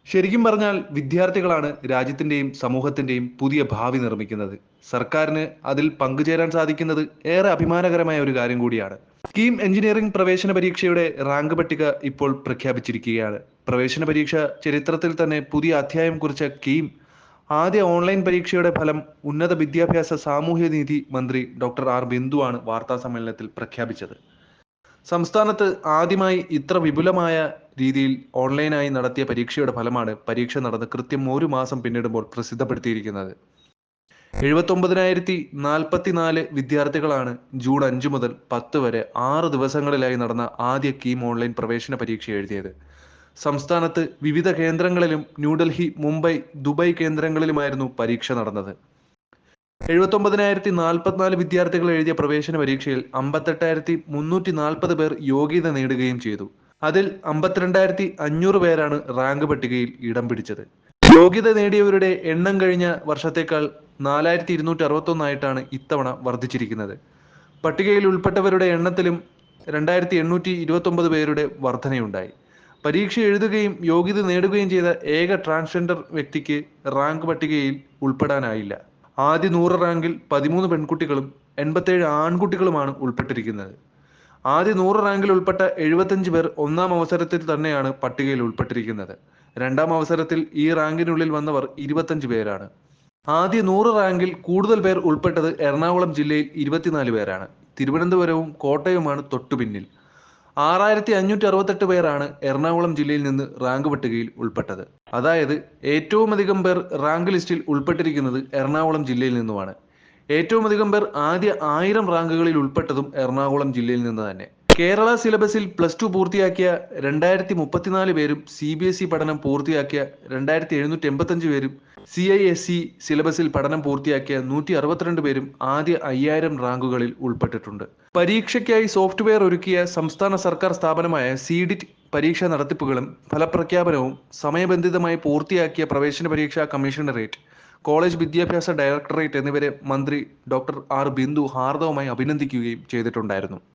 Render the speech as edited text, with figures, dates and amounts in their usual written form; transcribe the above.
ശരിക്കും പറഞ്ഞാൽ വിദ്യാർത്ഥികളാണ് രാജ്യത്തിന്റെയും സമൂഹത്തിന്റെയും പുതിയ ഭാവി നിർമ്മിക്കുന്നത്. സർക്കാരിന് അതിൽ പങ്കുചേരാൻ സാധിക്കുന്നത് ഏറെ അഭിമാനകരമായ ഒരു കാര്യം കൂടിയാണ്. കീം എഞ്ചിനീയറിംഗ് പ്രവേശന പരീക്ഷയുടെ റാങ്ക് പട്ടിക ഇപ്പോൾ പ്രഖ്യാപിച്ചിരിക്കുകയാണ്. പ്രവേശന പരീക്ഷ ചരിത്രത്തിൽ തന്നെ പുതിയ അധ്യായം കുറിച്ച കീം ആദ്യ ഓൺലൈൻ പരീക്ഷയുടെ ഫലം ഉന്നത വിദ്യാഭ്യാസ സാമൂഹ്യനീതി മന്ത്രി ഡോക്ടർ ആർ ബിന്ദുവാണ് വാർത്താ സമ്മേളനത്തിൽ പ്രഖ്യാപിച്ചത്. സംസ്ഥാനത്ത് ആദ്യമായി ഇത്ര വിപുലമായ രീതിയിൽ ഓൺലൈനായി നടത്തിയ പരീക്ഷയുടെ ഫലമാണ് പരീക്ഷ നടന്ന് കൃത്യം ഒരു മാസം പിന്നിടുമ്പോൾ പ്രസിദ്ധപ്പെടുത്തിയിരിക്കുന്നത്. 79,044 വിദ്യാർത്ഥികളാണ് ജൂൺ 5 മുതൽ 10 വരെ 6 ദിവസങ്ങളിലായി നടന്ന ആദ്യ കീം ഓൺലൈൻ പ്രവേശന പരീക്ഷ എഴുതിയത്. സംസ്ഥാനത്ത് വിവിധ കേന്ദ്രങ്ങളിലും ന്യൂഡൽഹി, മുംബൈ, ദുബായ് കേന്ദ്രങ്ങളിലുമായിരുന്നു പരീക്ഷ നടന്നത്. 79,044 വിദ്യാർത്ഥികൾ എഴുതിയ പ്രവേശന പരീക്ഷയിൽ 58,340 പേർ യോഗ്യത നേടുകയും ചെയ്തു. അതിൽ 52,500 പേരാണ് റാങ്ക് പട്ടികയിൽ ഇടം പിടിച്ചത്. യോഗ്യത നേടിയവരുടെ എണ്ണം കഴിഞ്ഞ വർഷത്തേക്കാൾ 4,261 ആയിട്ടാണ് ഇത്തവണ വർദ്ധിച്ചിരിക്കുന്നത്. പട്ടികയിൽ ഉൾപ്പെട്ടവരുടെ എണ്ണത്തിലും 2,829 പേരുടെ വർധനയുണ്ടായി. പരീക്ഷ എഴുതുകയും യോഗ്യത നേടുകയും ചെയ്ത ഏക ട്രാൻസ്ജെൻഡർ വ്യക്തിക്ക് റാങ്ക് പട്ടികയിൽ ഉൾപ്പെടാനായില്ല. ആദ്യ 100 റാങ്കിൽ 13 പെൺകുട്ടികളും 87 ആൺകുട്ടികളുമാണ് ഉൾപ്പെട്ടിരിക്കുന്നത്. ആദ്യ 100 റാങ്കിൽ ഉൾപ്പെട്ട 75 പേർ ഒന്നാം അവസരത്തിൽ തന്നെയാണ് പട്ടികയിൽ ഉൾപ്പെട്ടിരിക്കുന്നത്. രണ്ടാം അവസരത്തിൽ ഈ റാങ്കിനുള്ളിൽ വന്നവർ 25 പേരാണ്. ആദ്യ 100 റാങ്കിൽ കൂടുതൽ പേർ ഉൾപ്പെട്ടത് എറണാകുളം ജില്ലയിൽ 24 പേരാണ്. തിരുവനന്തപുരവും കോട്ടയവുമാണ് തൊട്ടുപിന്നിൽ. 6,568 പേരാണ് എറണാകുളം ജില്ലയിൽ നിന്ന് റാങ്ക് പട്ടികയിൽ ഉൾപ്പെട്ടത്. അതായത് ഏറ്റവും അധികം പേർ റാങ്ക് ലിസ്റ്റിൽ ഉൾപ്പെട്ടിരിക്കുന്നത് എറണാകുളം ജില്ലയിൽ നിന്നുമാണ്. ഏറ്റവും അധികം പേർ ആദ്യ 1000 റാങ്കുകളിൽ ഉൾപ്പെട്ടതും എറണാകുളം ജില്ലയിൽ നിന്ന് തന്നെ. കേരള സിലബസിൽ +2 പൂർത്തിയാക്കിയ 2,034 പേരും CBSE പഠനം പൂർത്തിയാക്കിയ 2,785 പേരും CISE സിലബസിൽ പഠനം പൂർത്തിയാക്കിയ 162 പേരും ആദ്യ 5000 റാങ്കുകളിൽ ഉൾപ്പെട്ടിട്ടുണ്ട്. പരീക്ഷയ്ക്കായി സോഫ്റ്റ്വെയർ ഒരുക്കിയ സംസ്ഥാന സർക്കാർ സ്ഥാപനമായ CDIT പരീക്ഷാ നടത്തിപ്പുകളും ഫലപ്രഖ്യാപനവും സമയബന്ധിതമായി പൂർത്തിയാക്കിയ പ്രവേശന പരീക്ഷാ കമ്മീഷണറേറ്റ്, കോളേജ് വിദ്യാഭ്യാസ ഡയറക്ടറേറ്റ് എന്നിവരെ മന്ത്രി ഡോക്ടർ ആർ ബിന്ദു ഹാർദവമായി അഭിനന്ദിക്കുകയും ചെയ്തിട്ടുണ്ടായിരുന്നു.